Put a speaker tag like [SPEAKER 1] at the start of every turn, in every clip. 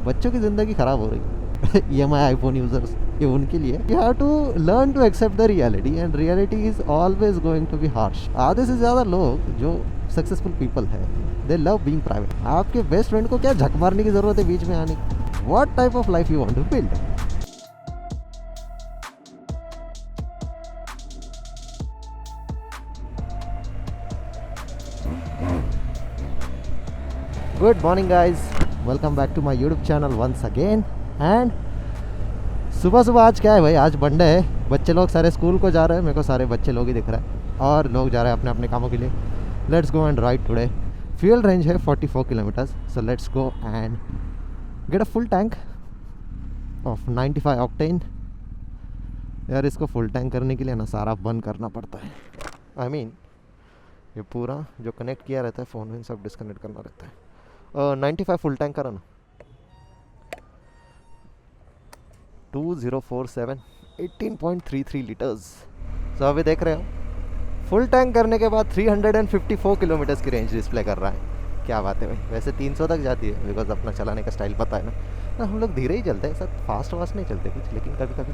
[SPEAKER 1] बच्चों की ज़िंदगी ख़राब हो रही है। EMI आईफोन यूज़र्स, ये उनके लिए। You have to learn to accept the reality and reality is always going to be harsh. आधे से ज़्यादा लोग जो सक्सेसफुल पीपल है, दे लव बीइंग प्राइवेट। आपके बेस्ट फ्रेंड को क्या झक मारने की ज़रूरत है बीच में आने की? What type of life you want to build? Good morning guys, welcome back to my YouTube channel once again. And सुबह सुबह आज क्या है भाई, आज मंडे है। बच्चे लोग सारे स्कूल को जा रहे हैं, मेरे को सारे बच्चे लोग ही दिख रहा है और लोग जा रहे हैं अपने अपने कामों के लिए। Let's go and ride today. Fuel range है 44 kilometres, so let's go and get a full tank of 95 octane. यार इसको फुल टैंक करने के लिए ना सारा बंद करना पड़ता है। आई मीन ये पूरा जो कनेक्ट किया रहता है फ़ोन में सब डिस्कनेक्ट करना रहता है। 95 फुल टैंक करा ना, 2047 18.33 लीटर्स। सो अभी देख रहे हो फुल टैंक करने के बाद 354 किलोमीटर्स की रेंज डिस्प्ले कर रहा है। क्या बात है भाई। वैसे 300 तक जाती है बिकॉज अपना चलाने का स्टाइल पता है ना हम लोग धीरे ही चलते हैं, सब फास्ट वास्ट नहीं चलते कुछ, लेकिन कभी कभी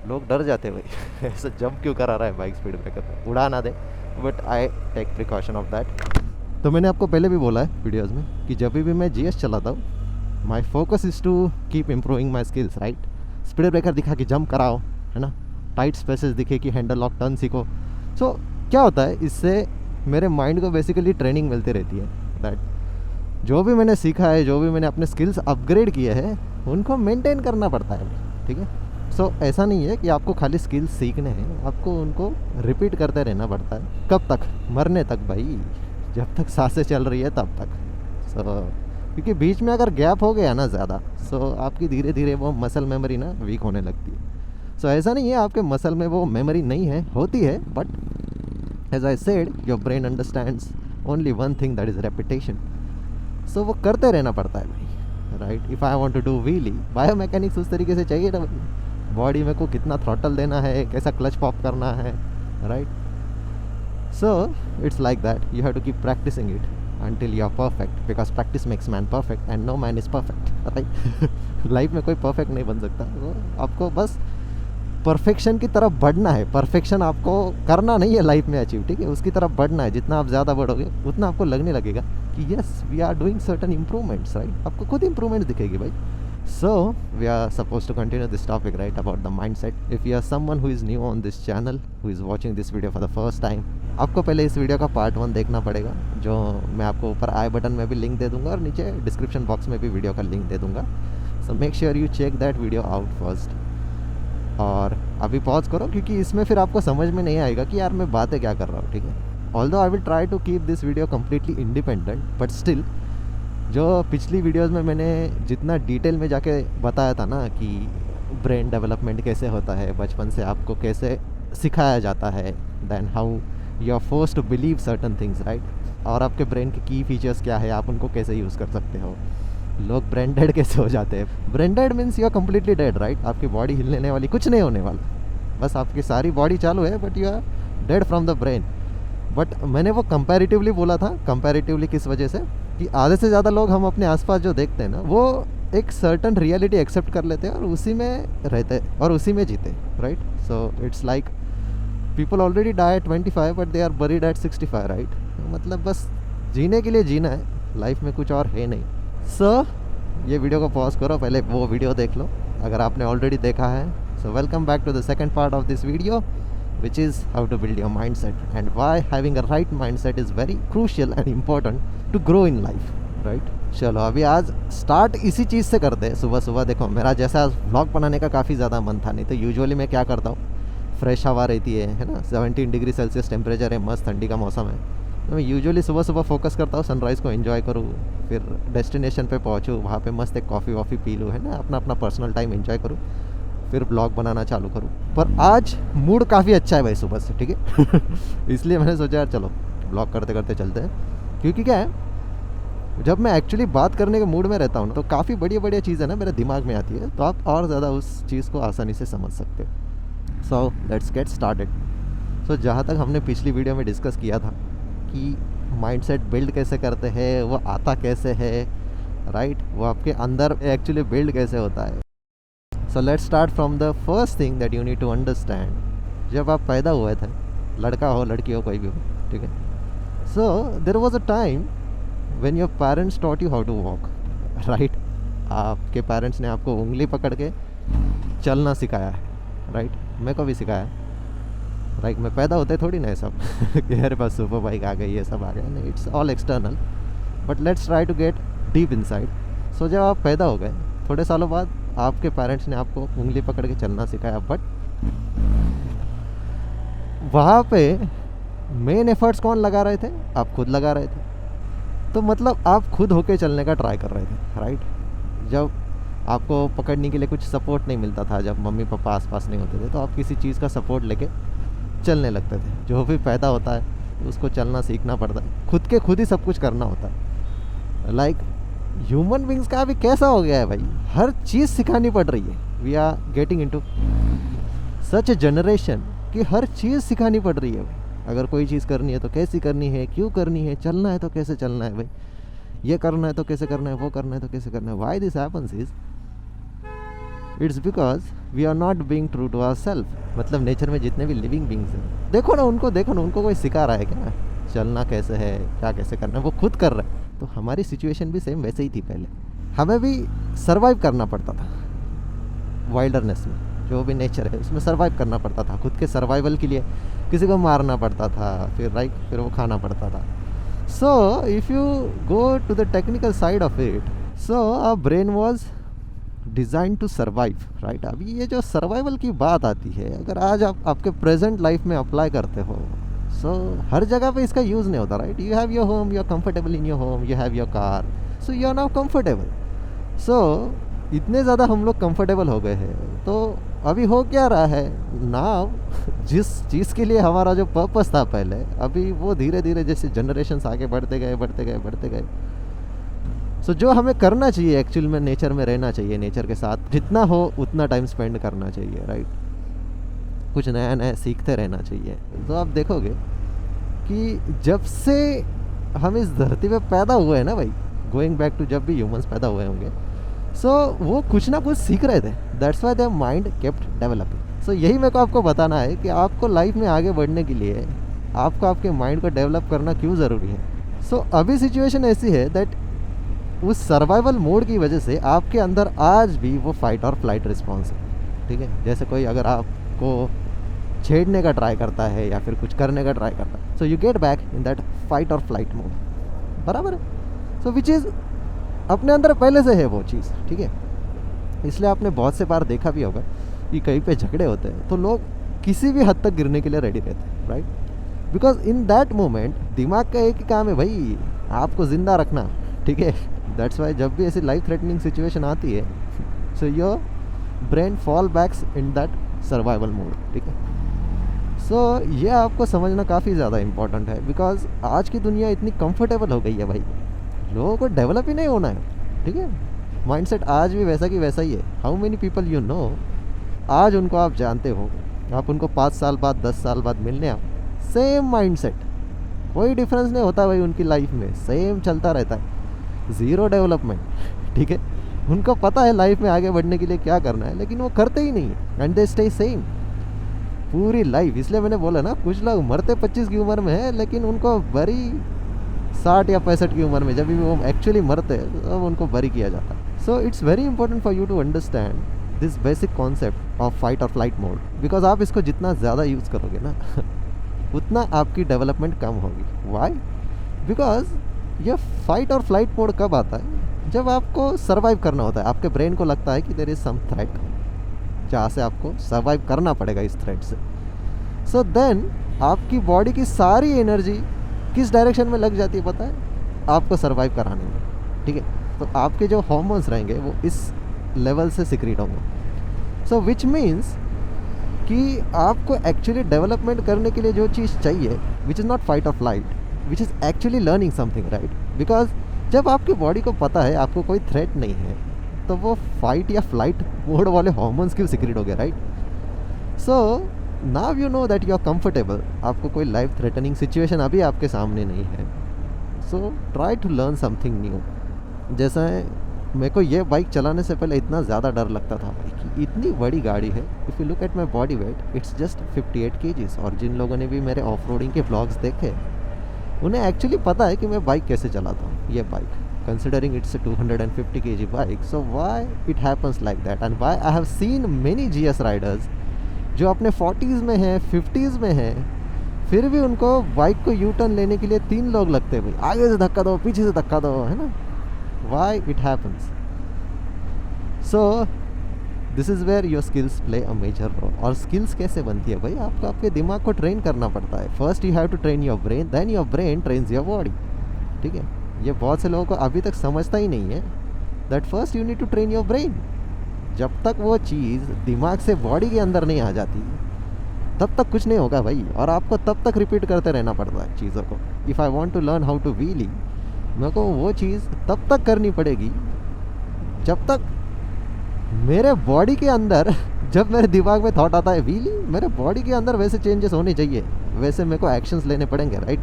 [SPEAKER 1] लोग डर जाते हैं भाई ऐसा जंप क्यों करा रहा है बाइक स्पीड ब्रेकर पे, उड़ा ना दे। But I take precaution of that. तो मैंने आपको पहले भी बोला है वीडियोज़ में कि जब भी मैं GS चलाता हूँ, my focus is to keep improving my skills, right. Speed breaker दिखा कि जंप कराओ, है ना, टाइट स्पेसेस दिखे कि हैंडल लॉक टर्न सीखो। सो क्या होता है, इससे मेरे माइंड को बेसिकली ट्रेनिंग मिलती रहती है दैट जो भी मैंने सीखा है, जो भी मैंने अपने स्किल्स अपग्रेड किए हैं, उनको मेंटेन करना पड़ता है, ठीक है। सो ऐसा नहीं है कि आपको खाली स्किल्स सीखने हैं, आपको उनको रिपीट करते रहना पड़ता है। कब तक? मरने तक भाई, जब तक सांसें चल रही है तब तक। सो क्योंकि बीच में अगर गैप हो गया ना ज़्यादा, सो आपकी धीरे धीरे वो मसल मेमोरी ना वीक होने लगती है। सो ऐसा नहीं है आपके मसल में वो मेमोरी नहीं है, होती है, but as I said your brain understands only one thing, that is repetition. So वो करते रहना पड़ता है भाई, right. If I want to do wheelie, biomechanics उस तरीके से चाहिए ना, बॉडी में को कितना थ्रॉटल देना है, कैसा क्लच पॉप करना है, right. So it's like that. You have to keep practicing it until you are perfect, because practice makes man perfect and no man is perfect, right? Life में कोई परफेक्ट नहीं बन सकता। तो आपको बस परफेक्शन की तरफ बढ़ना है। परफेक्शन आपको करना नहीं है लाइफ में अचीव, ठीक है, उसकी तरफ बढ़ना है। जितना आप ज़्यादा बढ़ोगे उतना आपको लगने लगेगा कि yes we are doing certain improvements, right. आपको खुद इम्प्रूवमेंट दिखेगी भाई। So we are supposed to continue this topic, right, about the mindset. If you are someone who is new on this channel, who is watching this video for the first time, आपको पहले इस video का part 1 देखना पड़ेगा, जो मैं आपको ऊपर आई बटन में भी लिंक दे दूंगा और नीचे डिस्क्रिप्शन बॉक्स में भी वीडियो का लिंक दे दूंगा। So make sure you check that video out first. और अभी पॉज करो, क्योंकि इसमें फिर आपको समझ में नहीं आएगा कि यार मैं बातें क्या कर रहा हूँ, ठीक है। Although I will try to keep this video completely independent, but still जो पिछली वीडियोस में मैंने जितना डिटेल में जाके बताया था ना कि ब्रेन डेवलपमेंट कैसे होता है, बचपन से आपको कैसे सिखाया जाता है, then how you are forced to believe certain things, right. और आपके ब्रेन के की फीचर्स क्या है, आप उनको कैसे यूज़ कर सकते हो। लोग ब्रेन डेड कैसे हो जाते हैं। Brain dead means you are completely dead, right. आपकी बॉडी हिलने वाली कुछ नहीं होने वाला, बस आपकी सारी बॉडी चालू है, but you are dead from the brain. But मैंने वो कंपैरेटिवली बोला था। कंपैरेटिवली किस वजह से कि आधे से ज़्यादा लोग हम अपने आसपास जो देखते हैं ना, वो एक सर्टन रियलिटी एक्सेप्ट कर लेते हैं और उसी में रहते हैं और उसी में जीते, right. So it's like people already die at 25 but they are buried at 65, right. मतलब बस जीने के लिए जीना है, लाइफ में कुछ और है नहीं। सो ये वीडियो को पॉज करो, पहले वो वीडियो देख लो अगर आपने ऑलरेडी देखा है। So welcome back to the second part of this video, which is how to build your mindset and why having a right mindset is very crucial and important to grow in life, right? चलो अभी आज start इसी चीज़ से करते हैं। सुबह सुबह देखो, मेरा जैसा व्लॉग बनाने का काफ़ी ज़्यादा मन था, नहीं तो यूजुअली मैं क्या करता हूँ, फ्रेश हवा रहती है ना, 17 डिग्री सेल्सियस टेम्परेचर है, मस्त ठंडी का मौसम है, तो मैं यूजुअली सुबह सुबह फोकस करता हूँ सनराइज़ को एंजॉय करूँ, फिर डेस्टिनेशन पे पहुँचूँ, वहाँ पे मस्त एक कॉफ़ी वॉफ़ी पी लूँ, है ना, अपना अपना पर्सनल टाइम एंजॉय करूँ, फिर ब्लॉग बनाना चालू करूँ। पर आज मूड काफ़ी अच्छा है भाई सुबह से, ठीक है इसलिए मैंने सोचा यार चलो ब्लॉग करते करते चलते हैं। क्योंकि क्या है, जब मैं एक्चुअली बात करने के मूड में रहता हूँ ना, तो काफ़ी बढ़िया बढ़िया चीज़ें ना मेरे दिमाग में आती है, तो आप और ज़्यादा उस चीज़ को आसानी से समझ सकते हो। So let's get started. So जहाँ तक हमने पिछली वीडियो में डिस्कस किया था कि माइंडसेट बिल्ड कैसे करते हैं, वो आता कैसे है, राइट, वो आपके अंदर एक्चुअली बिल्ड कैसे होता है। So let's start from the first thing that you need to understand. जब आप पैदा हुए थे, लड़का हो लड़की हो कोई भी हो, ठीक है, so there was a time when your parents taught you how to walk, right. आपके पेरेंट्स ने आपको उंगली पकड़ के चलना सिखाया है, राइट। मेरे को भी सिखाया है, राइट। मैं पैदा होते थोड़ी ना सब कि मेरे पास सुपर बाइक आ गई, ये सब आ गया, नहीं, it's all external, but let's try to get deep inside. So जब आप पैदा हो गए, थोड़े सालों बाद आपके पेरेंट्स ने आपको उंगली पकड़ के चलना सिखाया, बट वहाँ पे मेन एफर्ट्स कौन लगा रहे थे? आप खुद लगा रहे थे। तो मतलब आप खुद होके चलने का ट्राई कर रहे थे, राइट। जब आपको पकड़ने के लिए कुछ सपोर्ट नहीं मिलता था, जब मम्मी पापा आसपास नहीं होते थे, तो आप किसी चीज़ का सपोर्ट लेके चलने लगते थे। जो भी पैदा होता है उसको चलना सीखना पड़ता है, खुद के खुद ही सब कुछ करना होता है। लाइक ह्यूमन बींग्स का अभी कैसा हो गया है भाई, हर चीज़ सिखानी पड़ रही है। We are getting into such a generation कि हर चीज़ सिखानी पड़ रही है भाई। अगर कोई चीज़ करनी है तो कैसी करनी है, क्यों करनी है, चलना है तो कैसे चलना है भाई, ये करना है तो कैसे करना है, वो करना है तो कैसे करना है। Why this happens is it's because we are not being true to our self. मतलब नेचर में जितने भी लिविंग बींग्स हैं, देखो ना उनको कोई सिखा रहा है क्या चलना कैसे है, क्या कैसे करना है, वो खुद कर रहे हैं। तो हमारी सिचुएशन भी सेम वैसे ही थी। पहले हमें भी सर्वाइव करना पड़ता था वाइल्डरनेस में, जो भी नेचर है उसमें सर्वाइव करना पड़ता था। खुद के सर्वाइवल के लिए किसी को मारना पड़ता था, फिर वो खाना पड़ता था। So if you go to the technical side of it, so our brain was design to survive, right. अभी ये जो सर्वाइवल की बात आती है, अगर आज आप आपके प्रेजेंट लाइफ में अप्लाई करते हो, सो हर जगह पे इसका यूज़ नहीं होता, right. You have your home, you are comfortable in your home, you have your car, so you are now comfortable. So इतने ज़्यादा हम लोग कंफर्टेबल हो गए हैं, तो अभी हो क्या रहा है नाउ, जिस चीज़ के लिए हमारा जो पर्पस था पहले, अभी वो धीरे धीरे जैसे जनरेशंस आगे बढ़ते गए। सो जो हमें करना चाहिए एक्चुअल में, नेचर में रहना चाहिए, नेचर के साथ जितना हो उतना टाइम स्पेंड करना चाहिए, राइट। कुछ नया नया सीखते रहना चाहिए। तो आप देखोगे कि जब से हम इस धरती पे पैदा हुए हैं ना भाई, गोइंग बैक टू जब भी ह्यूमंस पैदा हुए होंगे, सो वो कुछ ना कुछ सीख रहे थे। That's why their mind kept developing. So यही मेरे को आपको बताना है कि आपको लाइफ में आगे बढ़ने के लिए आपको आपके माइंड को डेवलप करना क्यों ज़रूरी है। सो अभी सिचुएशन ऐसी है दैट उस सर्वाइवल मोड की वजह से आपके अंदर आज भी वो फाइट और फ्लाइट रिस्पॉन्स है, ठीक है। जैसे कोई अगर आपको छेड़ने का ट्राई करता है या फिर कुछ करने का ट्राई करता है, so you get back in that fight और फ्लाइट मोड, बराबर है। सो विच इज़ अपने अंदर पहले से है वो चीज़, ठीक है। इसलिए आपने बहुत से बार देखा भी होगा कि कहीं पे झगड़े होते हैं तो लोग किसी भी हद तक गिरने के लिए रेडी रहते हैं, right. Because in that moment दिमाग का एक ही काम है भाई, आपको ज़िंदा रखना, ठीक है। दैट्स वाई जब भी ऐसी लाइफ थ्रेटनिंग सिचुएशन आती है, so your brain fall backs in that survival mode, ठीक है। सो ये आपको समझना काफ़ी ज़्यादा इम्पॉर्टेंट है, बिकॉज आज की दुनिया इतनी कंफर्टेबल हो गई है भाई, लोगों को डेवलप ही नहीं होना है, ठीक है। माइंडसेट आज भी वैसा की वैसा ही है। How many people you know, आज उनको आप जानते हो, आप उनको 5 साल बाद 10 साल बाद मिलने आओ, सेम माइंडसेट, कोई डिफरेंस नहीं होता भाई उनकी लाइफ में, सेम चलता रहता है, ज़ीरो डेवलपमेंट, ठीक है। उनको पता है लाइफ में आगे बढ़ने के लिए क्या करना है, लेकिन वो करते ही नहीं है, एंड दे स्टे सेम पूरी लाइफ। इसलिए मैंने बोला ना, कुछ लोग मरते 25 की उम्र में है, लेकिन उनको बरी 60 या 65 की उम्र में जब भी वो एक्चुअली मरते हैं तब उनको बरी किया जाता है। So it's very important for you to understand this basic concept of fight और फ्लाइट मोड, बिकॉज आप इसको जितना ज़्यादा यूज़ करोगे ना उतना आपकी डेवलपमेंट कम होगी। वाई? बिकॉज ये फाइट और फ्लाइट मोड कब आता है? जब आपको सर्वाइव करना होता है, आपके ब्रेन को लगता है कि देयर इज़ सम थ्रेट जहाँ से आपको सर्वाइव करना पड़ेगा इस थ्रेट से। सो देन आपकी बॉडी की सारी एनर्जी किस डायरेक्शन में लग जाती है पता है? आपको सर्वाइव कराने में, ठीक है। तो आपके जो हार्मोन्स रहेंगे वो इस लेवल से सिक्रीट होंगे। सो विच मीन्स कि आपको एक्चुअली डेवलपमेंट करने के लिए जो चीज़ चाहिए, विच इज़ नॉट फाइट और flight, which is actually learning something, right. Because जब आपकी बॉडी को पता है आपको कोई थ्रेट नहीं है, तो वो फाइट या फ्लाइट मोड वाले हार्मोन्स क्यों सिक्रीट हो गए, right. So now you know that you are comfortable, आपको कोई लाइफ थ्रेटनिंग सिचुएशन अभी आपके सामने नहीं है। So try to learn something new, जैसा है, मेरे को ये बाइक चलाने से पहले इतना ज़्यादा डर लगता था भाई कि इतनी बड़ी गाड़ी है। If you look at my body weight it's just 58 kgs। और जिन लोगों ने भी मेरे ऑफ रोडिंग के व्लॉग्स देखे उन्हें एक्चुअली पता है कि मैं बाइक कैसे चलाता हूँ। ये bike considering it's a 250 kg bike, so why it happens like that and why I have seen many GS riders जो अपने 40s में हैं 50s में हैं फिर भी उनको बाइक को यू टर्न लेने के लिए 3 लोग लगते हैं भाई, आगे से धक्का दो पीछे से धक्का दो, है ना। why it happens? so this is where your skills play a major role। और skills कैसे बनती है भाई, आपको आपके दिमाग को ट्रेन करना पड़ता है। First you have to train your brain, then your brain trains your body. ठीक है, ये बहुत से लोगों को अभी तक समझता ही नहीं है that first you need to train your brain. जब तक वो चीज़ दिमाग से बॉडी के अंदर नहीं आ जाती तब तक कुछ नहीं होगा भाई। और आपको तब तक रिपीट करते रहना पड़ता है चीज़ों को। If I want to learn how to wheelie, मेरे को वो चीज़ तब तक करनी पड़ेगी जब तक मेरे बॉडी के अंदर, जब मेरे दिमाग में थॉट आता है व्हीली, मेरे बॉडी के अंदर वैसे चेंजेस होने चाहिए, वैसे मेरे को एक्शंस लेने पड़ेंगे, राइट।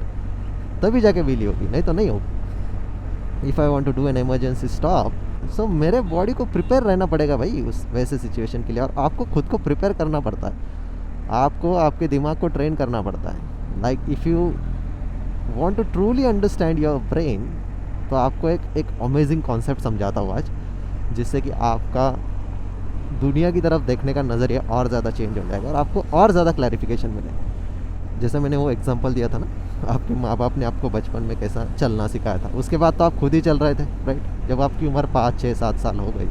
[SPEAKER 1] तभी जाके व्हीली होगी, नहीं तो नहीं होगी। If I want to do an emergency stop, so मेरे बॉडी को प्रिपेयर रहना पड़ेगा भाई उस वैसे सिचुएशन के लिए। और आपको खुद को प्रिपेयर करना पड़ता है, आपको आपके दिमाग को ट्रेन करना पड़ता है। Like if you want to truly understand your brain, तो आपको एक अमेजिंग कॉन्सेप्ट समझाता हूँ आज, जिससे कि आपका दुनिया की तरफ देखने का नज़रिया और ज़्यादा चेंज हो जाएगा और आपको और ज़्यादा क्लैरिफिकेशन मिलेगा। जैसे मैंने वो एग्जांपल दिया था ना, आपके माँ बाप ने आपको बचपन में कैसा चलना सिखाया था, उसके बाद तो आप खुद ही चल रहे थे, राइट। जब आपकी उम्र 5, 6, 7 साल हो गई,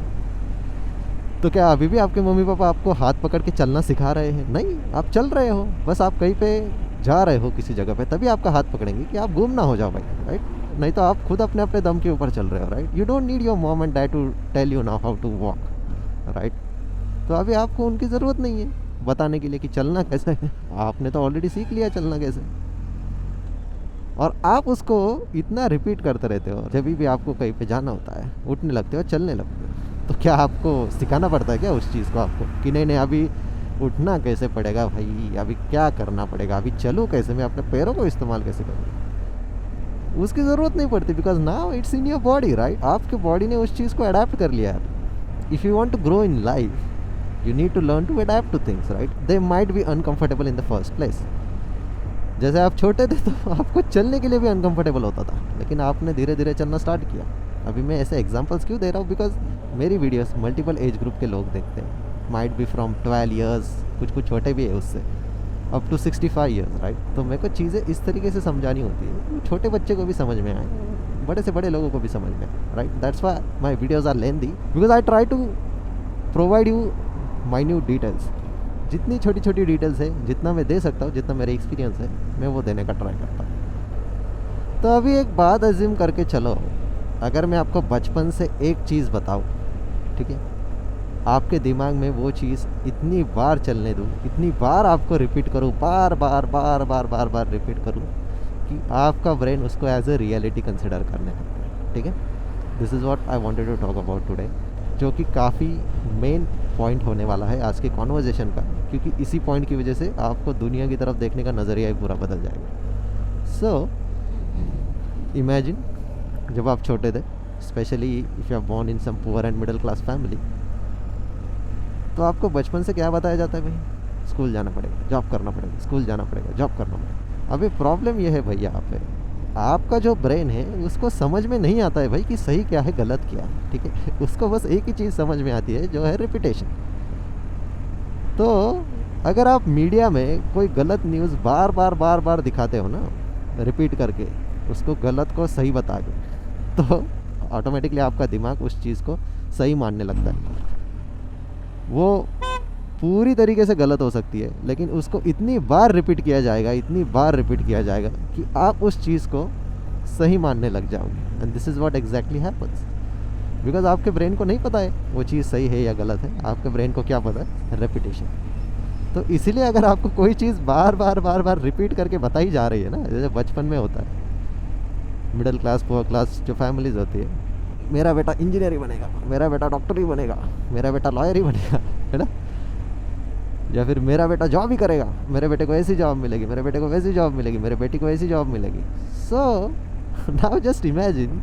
[SPEAKER 1] तो क्या अभी भी आपके मम्मी पापा आपको हाथ पकड़ के चलना सिखा रहे हैं? नहीं, आप चल रहे हो, बस आप कहीं पे जा रहे हो किसी जगह पे, तभी आपका हाथ पकड़ेंगे कि आप गुम ना हो जाओ भाई, राइट। नहीं तो आप खुद अपने अपने दम के ऊपर चल रहे हो, right. You don't need your mom and dad to tell you now how to walk, right. तो अभी आपको उनकी ज़रूरत नहीं है बताने के लिए कि चलना कैसे है, आपने तो ऑलरेडी सीख लिया चलना कैसे। और आप उसको इतना रिपीट करते रहते हो, जब भी आपको कहीं पे जाना होता है, उठने लगते हो, चलने लगते हो, तो क्या आपको सिखाना पड़ता है क्या उस चीज़ को आपको कि नहीं नहीं अभी उठना कैसे पड़ेगा भाई, अभी क्या करना पड़ेगा, अभी चलूँ कैसे, मैं अपने पैरों को इस्तेमाल कैसे करूँ? उसकी ज़रूरत नहीं पड़ती, because now it's in your body, right. आपके बॉडी ने उस चीज़ को अडेप्ट कर लिया है। If you want to grow in life you need to learn to adapt to things, right? They might be uncomfortable in the first place। जैसे आप छोटे थे तो आपको चलने के लिए भी अनकंफर्टेबल होता था, लेकिन आपने धीरे धीरे चलना स्टार्ट किया। अभी मैं ऐसे एग्जांपल्स क्यों दे रहा हूँ, बिकॉज मेरी वीडियोस मल्टीपल एज ग्रुप के लोग देखते हैं, माइट बी फ्रॉम 12 ईयर्स, कुछ छोटे भी है उससे, अप टू 65 ईयर्स, राइट। तो मेरे को चीज़ें इस तरीके से समझानी होती है छोटे बच्चे को भी समझ में आए, बड़े से बड़े लोगों को भी समझ में आए, right. That's why my videos are lengthy, because I try to provide you minute details. जितनी छोटी छोटी डिटेल्स है, जितना मैं दे सकता हूँ, जितना मेरा एक्सपीरियंस है, मैं वो देने का ट्राई करता हूँ। तो अभी एक बात अज्यूम करके चलो, अगर मैं आपको बचपन से एक चीज़ बताऊँ, ठीक है, आपके दिमाग में वो चीज़ इतनी बार चलने दूँ, इतनी बार आपको रिपीट करूँ, बार बार बार बार बार बार रिपीट करूँ कि आपका ब्रेन उसको एज ए रियलिटी कंसिडर करने लगता है, ठीक है। This is what I wanted to talk about today, जो कि काफ़ी मेन पॉइंट होने वाला है आज के कॉन्वर्जेशन का, क्योंकि इसी पॉइंट की वजह से आपको दुनिया की तरफ देखने का नज़रिया ही पूरा बदल जाएगा। सो इमेजिन जब आप छोटे थे, specially if you are born in some poor and middle class family, तो आपको बचपन से क्या बताया जाता है भाई, स्कूल जाना पड़ेगा, जॉब करना पड़ेगा, स्कूल जाना पड़ेगा, जॉब करना पड़ेगा। अभी प्रॉब्लम यह है भाई, यहाँ पे आपका जो ब्रेन है उसको समझ में नहीं आता है भाई कि सही क्या है गलत क्या है, ठीक है। उसको बस एक ही चीज़ समझ में आती है, जो है रिपीटेशन। तो अगर आप मीडिया में कोई गलत न्यूज़ बार बार बार बार दिखाते हो ना, रिपीट करके उसको गलत को सही बता के, तो ऑटोमेटिकली आपका दिमाग उस चीज़ को सही मानने लगता है। वो पूरी तरीके से गलत हो सकती है, लेकिन उसको इतनी बार रिपीट किया जाएगा, इतनी बार रिपीट किया जाएगा कि आप उस चीज़ को सही मानने लग जाओगे। And this is what exactly happens, because आपके ब्रेन को नहीं पता है वो चीज़ सही है या गलत है। आपके ब्रेन को क्या पता है, रेपिटेशन। तो इसीलिए अगर आपको कोई चीज़ बार बार बार बार रिपीट करके बताई जा रही है ना, जैसे बचपन में होता है, मिडिल क्लास पुअर क्लास जो फैमिलीज़ होती है, मेरा बेटा इंजीनियर ही बनेगा, मेरा बेटा डॉक्टर ही बनेगा, मेरा बेटा लॉयर ही बनेगा, है ना, या फिर मेरा बेटा जॉब ही करेगा, मेरे बेटे को ऐसी जॉब मिलेगी, मेरे बेटे को वैसी जॉब मिलेगी, मेरे बेटी को ऐसी जॉब मिलेगी। सो नाउ जस्ट इमेजिन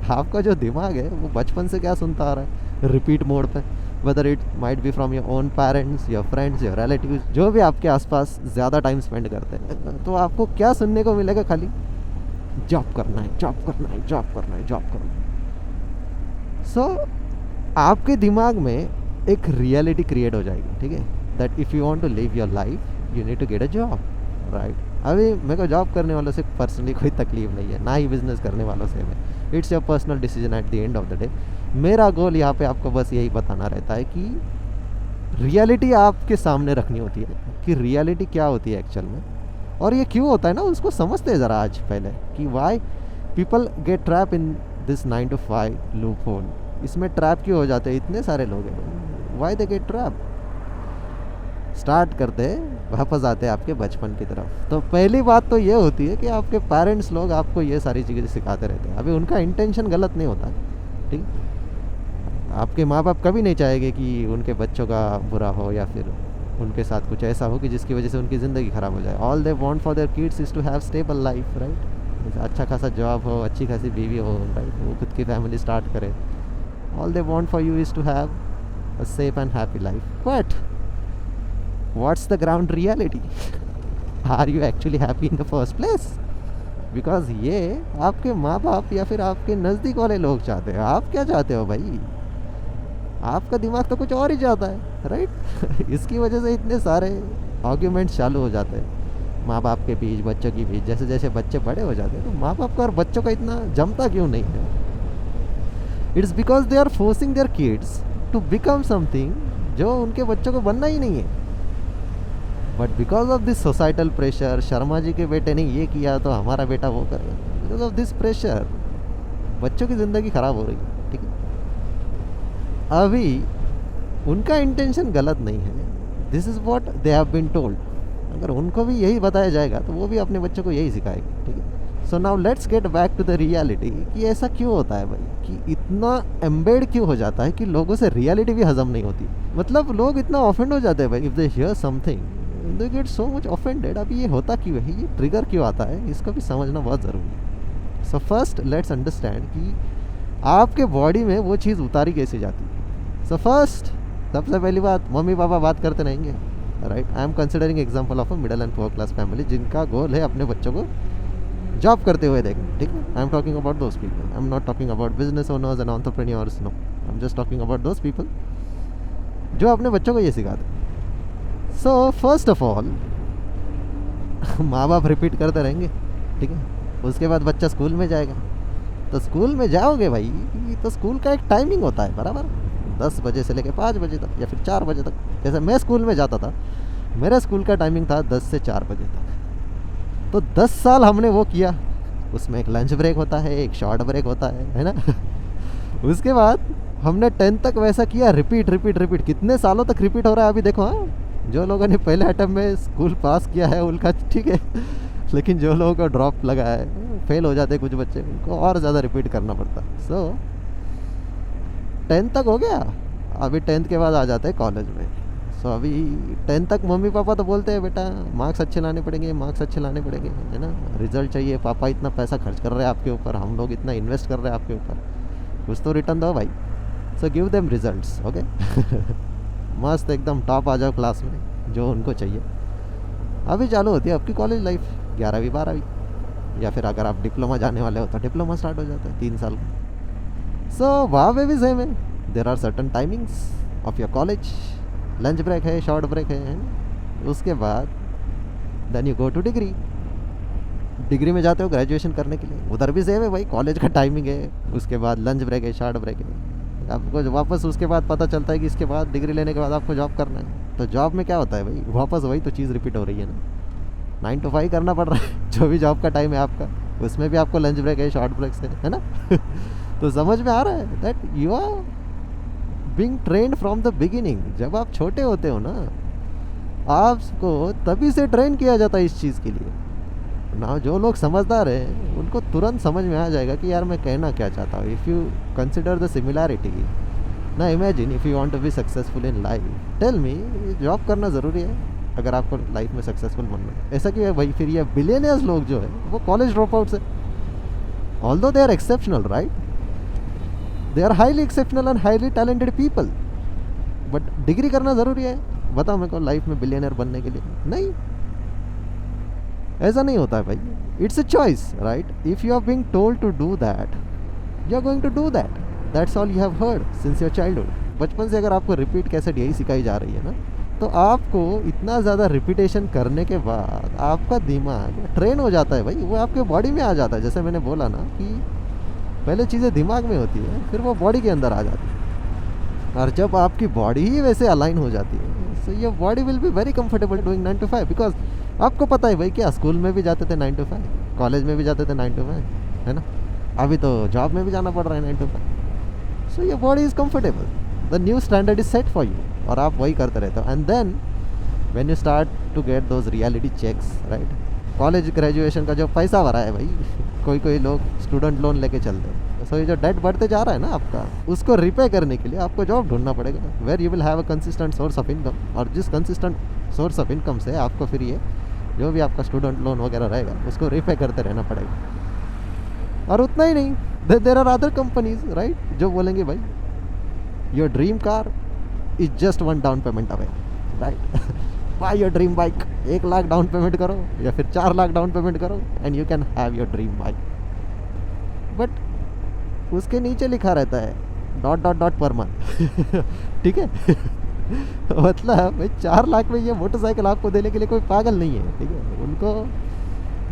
[SPEAKER 1] आपका जो दिमाग है वो बचपन से क्या सुनता आ रहा है रिपीट मोड पे, whether it might be from your own parents, your friends, your relatives, जो भी आपके आसपास ज़्यादा टाइम स्पेंड करते हैं, तो आपको क्या सुनने को मिलेगा? खाली जॉब करना है, जॉब करना है, जॉब करना है, जॉब करना है। सो आपके दिमाग में एक रियलिटी क्रिएट हो जाएगी, ठीक है, that if you want to live your life you need to get a job, right. अभी मेरे को जॉब करने वालों से पर्सनली कोई तकलीफ नहीं है, ना ही बिजनेस करने वालों से मैं, it's your personal decision at the end of the day. मेरा गोल यहाँ पे आपको बस यही बताना रहता है कि रियलिटी आपके सामने रखनी होती है कि रियलिटी क्या होती है एक्चुअल में, और ये क्यों होता है ना, उसको समझते हैं ज़रा आज पहले कि why people get trap in this 9 to 5 loop hole. इसमें ट्रैप क्यों हो जाते हैं? इतने सारे लोग हैं, why they get trap. Start करते वापस आते हैं आपके बचपन की तरफ। तो पहली बात तो ये होती है कि आपके पेरेंट्स लोग आपको ये सारी चीज़ें सिखाते रहते हैं। अभी उनका इंटेंशन गलत नहीं होता, ठीक। आपके माँ बाप कभी नहीं चाहेंगे कि उनके बच्चों का बुरा हो या फिर उनके साथ कुछ ऐसा हो कि जिसकी वजह से उनकी ज़िंदगी ख़राब हो जाए। All they want for their kids is to have stable life, right. अच्छा खासा जॉब हो, अच्छी खासी बीवी हो, राइट, वो खुद की फैमिली स्टार्ट करे। All they want for you is to have a safe and happy life. But what's the ground reality? Are you actually happy in the first place? Because ये आपके माँ बाप या फिर आपके नज़दीक वाले लोग चाहते हैं। आप क्या चाहते हो भाई? आपका दिमाग तो कुछ और ही चाहता है, राइट। इसकी वजह से इतने सारे आर्ग्यूमेंट्स चालू हो जाते हैं माँ बाप के बीच, बच्चों के बीच। जैसे जैसे बच्चे बड़े हो जाते हैं तो माँ बाप का और बच्चों का इतना जमता क्यों नहीं है? It's because they are forcing their kids to become something जो उनके बच्चों को बनना ही नहीं है। But because of this societal pressure, Sharma ji के बेटे ने ये किया तो हमारा बेटा वो करेगा, बिकॉज ऑफ दिस प्रेशर बच्चों की ज़िंदगी ख़राब हो रही है, ठीक है। अभी उनका इंटेंशन गलत नहीं है, this is what they have been told. अगर उनको भी यही बताया जाएगा तो वो भी अपने बच्चों को यही सिखाएंगे, ठीक है। So now let's get back to the reality कि ऐसा क्यों होता है भाई, कि इतना एम्बेड क्यों हो जाता है कि लोगों से रियलिटी भी हजम नहीं होती। मतलब लोग इतना ऑफेंड हो जाते हैं भाई, if they hear something they get so much offended. अभी ये होता क्यों है, ये ट्रिगर क्यों आता है, इसको भी समझना बहुत ज़रूरी है। सो फर्स्ट लेट्स अंडरस्टैंड कि आपके बॉडी में वो चीज़ उतारी कैसे जाती है। सो फर्स्ट सबसे पहली बात, मम्मी पापा बात करते रहेंगे, right. I am considering example of a middle and poor class family जिनका गोल है अपने बच्चों को जॉब करते हुए देखना, ठीक है। I am talking about those people, I am not talking about business owners and entrepreneurs, no, I am just talking about those people जो अपने बच्चों को ये सिखाते। सो फर्स्ट ऑफ ऑल माँ बाप रिपीट करते रहेंगे, ठीक है। उसके बाद बच्चा स्कूल में जाएगा, तो स्कूल में जाओगे भाई तो स्कूल का एक टाइमिंग होता है बराबर, 10 बजे से लेकर 5 बजे तक या फिर 4 बजे तक। जैसे मैं स्कूल में जाता था, मेरा स्कूल का टाइमिंग था 10 से 4 बजे तक। तो 10 साल हमने वो किया, उसमें एक लंच ब्रेक होता है, एक शॉर्ट ब्रेक होता है ना। उसके बाद हमने 10 तक वैसा किया, रिपीट रिपीट रिपीट, कितने सालों तक रिपीट हो रहा है अभी देखो। हाँ, जो लोगों ने पहले अटेम्प्ट में स्कूल पास किया है उनका ठीक है, लेकिन जो लोगों का ड्रॉप लगा है, फेल हो जाते कुछ बच्चे, उनको और ज़्यादा रिपीट करना पड़ता। सो 10 तक हो गया, अभी 10th के बाद आ जाते हैं कॉलेज में। सो अभी 10 तक मम्मी पापा तो बोलते हैं बेटा मार्क्स अच्छे लाने पड़ेंगे, मार्क्स अच्छे लाने पड़ेंगे, है ना, रिजल्ट चाहिए, पापा इतना पैसा खर्च कर रहे हैं आपके ऊपर, हम लोग इतना इन्वेस्ट कर रहे हैं आपके ऊपर, कुछ तो रिटर्न दो भाई। So give them results, okay. मस्त एकदम टॉप आ जाओ क्लास में, जो उनको चाहिए। अभी चालू होती है आपकी कॉलेज लाइफ, 11वीं 12वीं, या फिर अगर आप डिप्लोमा जाने वाले हो तो डिप्लोमा स्टार्ट हो जाता है 3 साल का। सो वहाँ पे भी सेम है, there are certain timings of your college, lunch break है, शॉर्ट ब्रेक है। उसके बाद then you go to degree, degree में जाते हो ग्रेजुएशन करने के लिए, उधर भी सेम है भाई, कॉलेज का टाइमिंग है, उसके बाद लंच ब्रेक है, शॉर्ट ब्रेक है। आपको वापस उसके बाद पता चलता है कि इसके बाद डिग्री लेने के बाद आपको जॉब करना है, तो जॉब में क्या होता है भाई, वापस वही तो चीज़ रिपीट हो रही है ना, 9 to 5 करना पड़ रहा है। जो भी जॉब का टाइम है आपका, उसमें भी आपको लंच ब्रेक है, शॉर्ट ब्रेक्स है ना। तो समझ में आ रहा है that you are being trained from the beginning. जब आप छोटे होते हो ना, आपको तभी से ट्रेन किया जाता है इस चीज़ के लिए ना। जो लोग समझदार हैं उनको तुरंत समझ में आ जाएगा कि यार मैं कहना क्या चाहता हूँ। If you consider the similarity ना, imagine if you want to be successful in life, tell me job करना ज़रूरी है अगर आपको लाइफ में सक्सेसफुल बनना है। ऐसा क्यों है भाई? फिर ये बिलियनियर्स लोग जो है वो कॉलेज ड्रॉप आउट्स है, although they are exceptional, right. They are highly exceptional and highly talented people, but degree करना ज़रूरी है? बताओ मेरे को लाइफ में बिलियनर बनने के लिए? नहीं, ऐसा नहीं होता है भाई. It's a choice, right? If you are being told to do that, you are going to do that. That's all you have heard since your childhood. बचपन से अगर आपको रिपीट कैसेट यही सिखाई जा रही है ना, तो आपको इतना ज़्यादा रिपीटेशन करने के बाद आपका दिमाग ट्रेन हो जाता है भाई, वो आपके बॉडी में आ जाता है. जैसे मैंने बोला ना कि पहले चीज़ें दिमाग में होती है, फिर वो बॉडी के अंदर आ जाती है. और जब आपकी बॉडी ही वैसे अलाइन हो जाती है, so your body will be very comfortable doing 9 to 5. Because आपको पता है भाई, क्या स्कूल में भी जाते थे 9 to 5, कॉलेज में भी जाते थे 9 to 5, है ना? अभी तो जॉब में भी जाना पड़ रहा है 9 to 5. So your body is comfortable, the new standard is set for you, और आप वही करते रहते हो. And then when you start to get those reality checks, right? College graduation का जो पैसा भरा है भाई, कोई लोग स्टूडेंट लोन लेके चलते हैं. सो ये जो डेट बढ़ते जा रहा है ना आपका, उसको रिपे करने के लिए आपको जॉब ढूंढना पड़ेगा, where you will have a consistent source of income. और जिस कंसिस्टेंट सोर्स ऑफ इनकम से आपको फिर ये जो भी आपका स्टूडेंट लोन वगैरह रहेगा, उसको रिपे करते रहना पड़ेगा. और उतना ही नहीं, there are other companies, right, जो बोलेंगे भाई your dream car is just 1 down payment away, right? Buy your dream bike, 1 lakh down payment करो या फिर 4 लाख डाउन पेमेंट करो and you can have your dream bike. But उसके नीचे लिखा रहता है ... पर मंथ. ठीक है? मतलब भाई 4 लाख में ये मोटरसाइकिल आपको देने के लिए कोई पागल नहीं है. ठीक है? उनको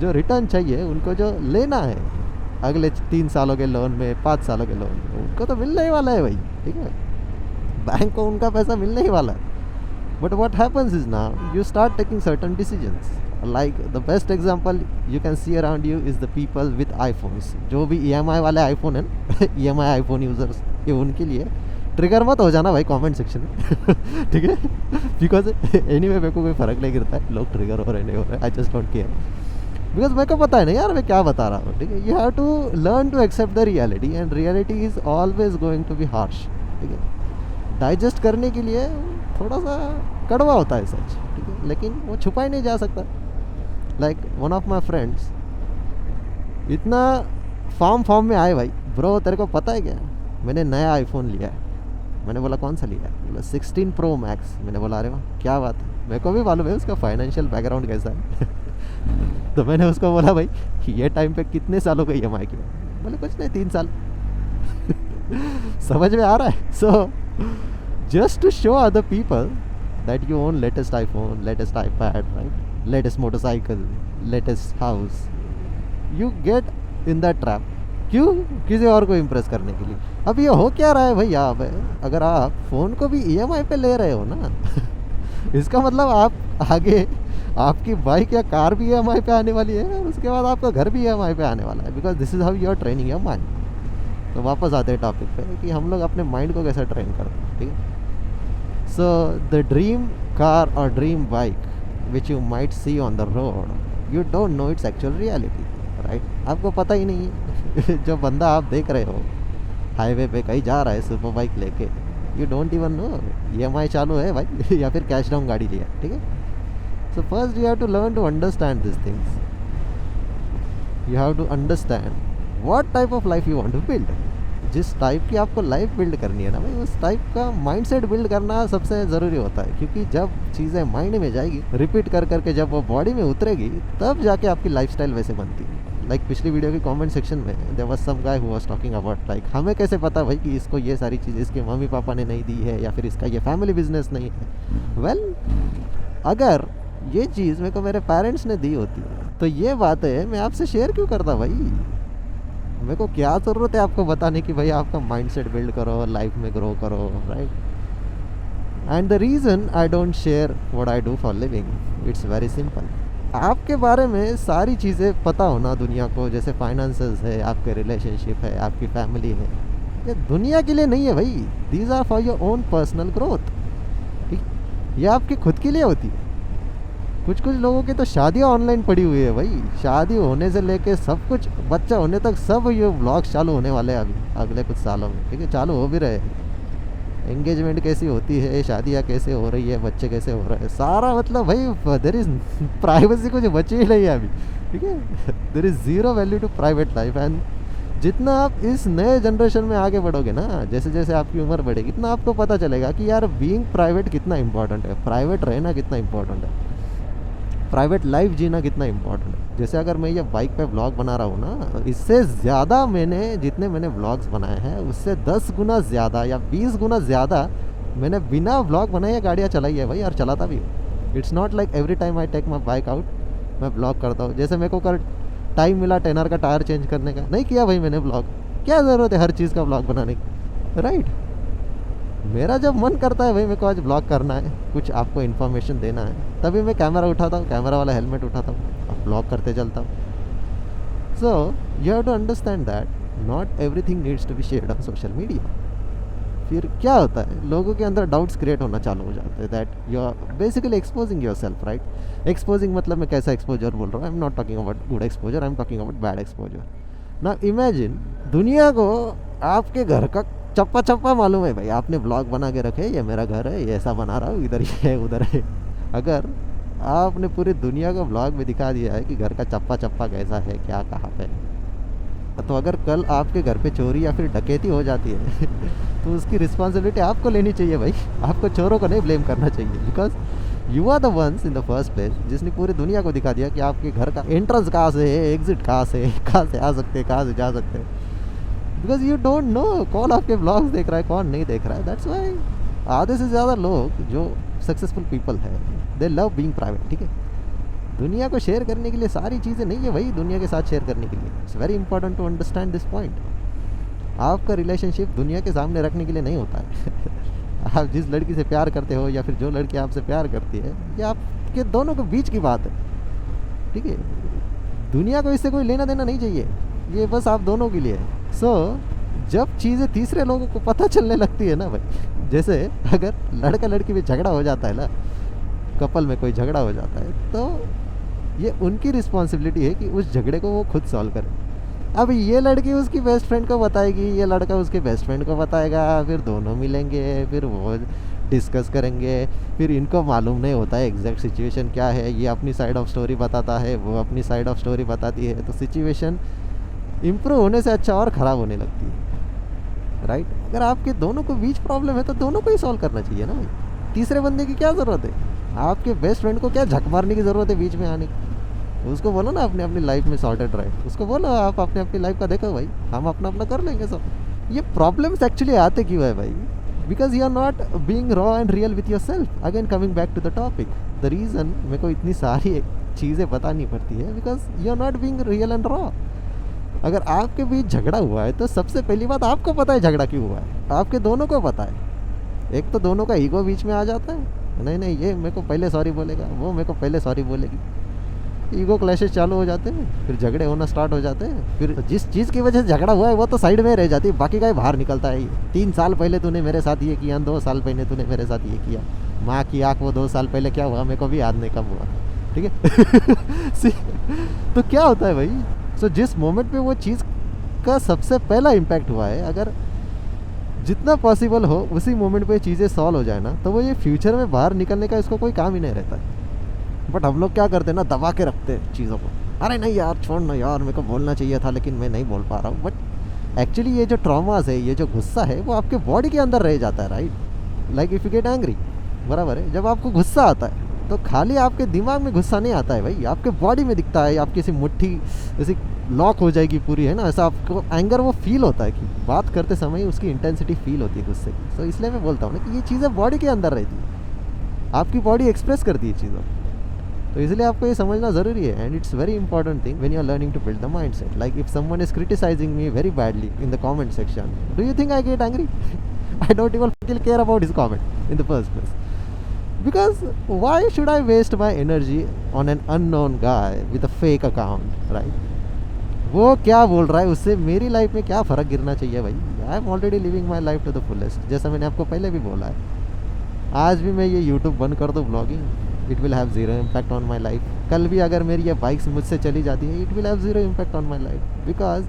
[SPEAKER 1] जो रिटर्न चाहिए, उनको जो लेना है अगले 3 सालों के लोन में, 5 सालों के लोन में, उनको तो मिलने ही वाला है भाई. ठीक है? बैंक को उनका पैसा मिलने ही वाला है. But what happens is now you start taking certain decisions. Like the best example you can see around you is the people with iPhones. जो भी EMI वाले आईफोन है, EMI आईफोन यूज़र्स, ये उनके लिए ट्रिगर मत हो जाना भाई कमेंट सेक्शन में. ठीक है? बिकॉज एनीवे मेरे को कोई फ़र्क नहीं गिरता है लोग ट्रिगर हो रहे नहीं हो रहे. I just don't care, because मेरे को पता है ना यार मैं क्या बता रहा हूँ. ठीक है? You have to learn to accept the reality, and reality is always going to be harsh. ठीक है? डाइजेस्ट करने के लिए थोड़ा सा कड़वा होता है सच. ठीक है? लेकिन वो छुपा ही नहीं जा सकता. Like one of my friends इतना फॉर्म में आए भाई, ब्रो तेरे को पता है क्या, मैंने नया आईफोन लिया है. मैंने बोला कौन सा लिया है? बोला 16 Pro Max. मैंने बोला अरे वाह क्या बात है. मेरे को भी मालूम है उसका फाइनेंशियल बैकग्राउंड कैसा है. तो मैंने उसको बोला भाई ये टाइम पे कितने सालों का EMI किया? बोले कुछ नहीं 3 साल. समझ में आ रहा है? So just to show other people that you own latest iPhone, latest iPad, right, latest motorcycle, latest house, you get in that trap. क्यों? किसी और को इम्प्रेस करने के लिए. अब ये हो क्या रहा है भाई यहाँ पे, अगर आप फ़ोन को भी EMI पे ले रहे हो ना इसका मतलब आप आगे आपकी बाइक या कार भी EMI पे आने वाली है, और उसके बाद आपका घर भी EMI पे आने वाला है. Because this is how you are training your mind. तो वापस आते हैं टॉपिक पे कि हम लोग अपने माइंड को कैसे ट्रेन करते हैं. ठीक है? सो द ड्रीम कार और dream bike which you might see on the road, you don't know its actual reality, right? आपको पता ही नहीं है. जो बंदा आप देख रहे हो हाईवे पे कहीं जा रहा है सुपर बाइक लेके, you don't even know EMI चालू है भाई या फिर कैश डाउन गाड़ी लिया. ठीक है? So first you have to learn to understand this things. You have to understand what type of life you want to build. जिस टाइप की आपको लाइफ बिल्ड करनी है ना भाई, उस टाइप का माइंडसेट बिल्ड करना सबसे ज़रूरी होता है. क्योंकि जब चीज़ें माइंड में जाएगी, रिपीट कर करके जब वो बॉडी में उतरेगी, तब जाके आपकी लाइफस्टाइल वैसे बनती है. लाइक पिछली वीडियो के कमेंट सेक्शन में there was some guy who was talking about like हमें कैसे पता भाई कि इसको ये सारी चीज़ इसके मम्मी पापा ने नहीं दी है, या फिर इसका ये फैमिली बिजनेस नहीं है. वेल अगर ये चीज़ मेरे को मेरे पेरेंट्स ने दी होती तो ये बात है मैं आपसे शेयर क्यों करता भाई. मेरे को क्या ज़रूरत है आपको बताने की भाई आपका माइंडसेट बिल्ड करो, लाइफ में ग्रो करो, right? And the reason I don't share what I do for living, it's very simple. आपके बारे में सारी चीज़ें पता होना दुनिया को, जैसे फाइनेंसेस है, आपके रिलेशनशिप है, आपकी फैमिली है, ये दुनिया के लिए नहीं है भाई. These are for your own personal growth. ठीक? ये आपकी खुद के लिए होती है. कुछ लोगों की तो शादियाँ ऑनलाइन पड़ी हुई है भाई. शादी होने से लेके सब कुछ, बच्चा होने तक सब ये व्लॉग्स चालू होने वाले हैं अभी अगले कुछ सालों में. ठीक है? चालू हो भी रहे हैं. एंगेजमेंट कैसी होती है, शादियाँ कैसे हो रही है, बच्चे कैसे हो रहे हैं, सारा मतलब भाई देयर इज़ प्राइवेसी कुछ बची ही नहीं है अभी. ठीक है? There is zero value to private life. And जितना आप इस नए जनरेशन में आगे बढ़ोगे ना, जैसे जैसे आपकी उम्र बढ़ेगी, इतना आपको पता चलेगा कि यार बीइंग प्राइवेट कितना इंपॉर्टेंट है, प्राइवेट रहना कितना इंपॉर्टेंट है, प्राइवेट लाइफ जीना कितना इंपॉर्टेंट है। जैसे अगर मैं ये बाइक पे व्लॉग बना रहा हूँ ना, इससे ज़्यादा जितने मैंने व्लॉग्स बनाए हैं उससे 10 गुना ज़्यादा या 20 गुना ज़्यादा मैंने बिना व्लॉग बनाए गाड़ियाँ चलाई है भाई, और चलाता भी हूँ। It's not like every time I take my bike out मैं व्लॉग करता हूँ। जैसे मेरे को कल टाइम मिला 10R का टायर चेंज करने का, नहीं किया भाई मैंने व्लॉग। क्या ज़रूरत है हर चीज़ का व्लॉग बनाने की, राइट? मेरा जब मन करता है भाई मेरे को आज ब्लॉग करना है, कुछ आपको इन्फॉर्मेशन देना है, तभी मैं कैमरा उठाता हूँ, कैमरा वाला हेलमेट उठाता हूँ, अब ब्लॉग करते चलता हूँ। So you have to understand that not everything needs to be shared on social media. फिर क्या होता है, लोगों के अंदर डाउट्स क्रिएट होना चालू हो जाते हैं that you are basically exposing your self, right? Exposing मतलब मैं कैसा एक्सपोजर बोल रहा हूँ, I am not talking about good exposure, I am talking about bad exposure. ना इमेजिन दुनिया को आपके घर का चप्पा चप्पा मालूम है भाई, आपने ब्लॉग बना के रखे, ये मेरा घर है, ये ऐसा बना रहा हूँ, इधर ये है उधर है। अगर आपने पूरी दुनिया को ब्लॉग में दिखा दिया है कि घर का चप्पा चप्पा कैसा है, क्या कहाँ पे, तो अगर कल आपके घर पे चोरी या फिर डकैती हो जाती है तो उसकी रिस्पॉन्सिबिलिटी आपको लेनी चाहिए भाई, आपको चोरों को नहीं ब्लेम करना चाहिए। Because you are the ones in the first place जिसने पूरी दुनिया को दिखा दिया कि आपके घर का एंट्रेंस कहाँ से है, एग्जिट कहाँ से आ सकते हैं, कहाँ से जा सकते हैं। बिकॉज यू डोंट नो कौन आपके ब्लॉग्स देख रहा है, कौन नहीं देख रहा है। दैट्स वाई आधे से ज़्यादा लोग जो सक्सेसफुल पीपल है दे लव बीइंग प्राइवेट, ठीक है? दुनिया को शेयर करने के लिए सारी चीज़ें नहीं है भाई, दुनिया के साथ शेयर करने के लिए। It's very important to understand this point. आपका रिलेशनशिप दुनिया के सामने रखने के लिए नहीं होता है। आप जिस लड़की से प्यार करते हो या फिर जो लड़की आपसे प्यार करती है, ये आपके दोनों के बीच की बात है, ठीक है? दुनिया को इससे कोई लेना देना नहीं चाहिए, ये बस आप दोनों के लिए है। सो जब चीज़ें तीसरे लोगों को पता चलने लगती है ना भाई, जैसे अगर लड़का लड़की में झगड़ा हो जाता है ना, कपल में कोई झगड़ा हो जाता है, तो ये उनकी रिस्पॉन्सिबिलिटी है कि उस झगड़े को वो खुद सॉल्व करें। अब ये लड़की उसकी बेस्ट फ्रेंड को बताएगी, ये लड़का उसके बेस्ट फ्रेंड को बताएगा, फिर दोनों मिलेंगे, फिर वो डिस्कस करेंगे, फिर इनको मालूम नहीं होता है एग्जैक्ट सिचुएशन क्या है। ये अपनी साइड ऑफ स्टोरी बताता है, वो अपनी साइड ऑफ स्टोरी बताती है, तो सिचुएशन इम्प्रूव होने से अच्छा और ख़राब होने लगती है, राइट? अगर आपके दोनों को बीच प्रॉब्लम है तो दोनों को ही सॉल्व करना चाहिए ना भाई, तीसरे बंदे की क्या ज़रूरत है? आपके बेस्ट फ्रेंड को क्या झक मारने की ज़रूरत है बीच में आने की? उसको बोलो ना अपने अपनी लाइफ में सॉर्टेड रहे, उसको बोलो आप अपने अपनी लाइफ का देखो भाई, हम अपना अपना कर लेंगे सब। ये प्रॉब्लम्स एक्चुअली आते क्यों है भाई? Because you are not being raw and real with yourself. Again coming back to the topic, the reason मेरे को इतनी सारी चीज़ें बतानी पड़ती है because you are not being real and raw. अगर आपके बीच झगड़ा हुआ है तो सबसे पहली बात आपको पता है झगड़ा क्यों हुआ है, आपके दोनों को पता है। एक तो दोनों का ईगो बीच में आ जाता है, नहीं ये मेरे को पहले सॉरी बोलेगा, वो मेरे को पहले सॉरी बोलेगी, ईगो क्लैशेस चालू हो जाते हैं, फिर झगड़े होना स्टार्ट हो जाते हैं। फिर जिस चीज़ की वजह से झगड़ा हुआ है वो तो साइड में रह जाती है, बाकी का ही बाहर निकलता है। 3 साल पहले तूने मेरे साथ ये किया, 2 साल पहले तूने मेरे साथ ये किया, माँ की आँख वो 2 साल पहले क्या हुआ मेरे को भी याद नहीं कब हुआ, ठीक है? तो क्या होता है भाई, सो जिस मोमेंट पे वो चीज़ का सबसे पहला इम्पैक्ट हुआ है, अगर जितना पॉसिबल हो उसी मोमेंट पे चीज़ें सॉल्व हो जाए ना, तो वो ये फ्यूचर में बाहर निकलने का इसको कोई काम ही नहीं रहता है। बट हम लोग क्या करते हैं ना, दबा के रखते हैं चीज़ों को, अरे नहीं यार छोड़ ना यार, मेरे को बोलना चाहिए था लेकिन मैं नहीं बोल पा रहा हूँ। बट एक्चुअली ये जो ट्रॉमास है, ये जो गुस्सा है, वो आपके बॉडी के अंदर रह जाता है, right? Like if you get angry, बराबर है, जब आपको गुस्सा आता है तो खाली आपके दिमाग में गुस्सा नहीं आता है भाई, आपके बॉडी में दिखता है, आपकी ऐसी मुट्ठी ऐसी लॉक हो जाएगी पूरी, है ना, ऐसा आपको एंगर वो फील होता है कि बात करते समय उसकी इंटेंसिटी फील होती है गुस्से की। सो इसलिए मैं बोलता हूँ ना कि ये चीज़ें बॉडी के अंदर रहती है, आपकी बॉडी एक्सप्रेस करती है चीज़ों, तो इसलिए आपको ये समझना ज़रूरी है। And it's very important thing when you are learning to build the mindset. Like if someone is criticising me very badly in the comment section, do you think I get angry? I don't even care about his comment in the first place, because why should I waste my energy on an unknown guy with a fake account, right? वो क्या बोल रहा है उससे मेरी life में क्या फ़र्क गिरना चाहिए भाई? I am already living my life to the fullest. जैसा मैंने आपको पहले भी बोला है, आज भी मैं ये यूट्यूब बंद कर दूँ blogging, it will have zero impact on my life. कल भी अगर मेरी ये बाइक्स मुझसे चली जाती है, it will have zero impact on my life, because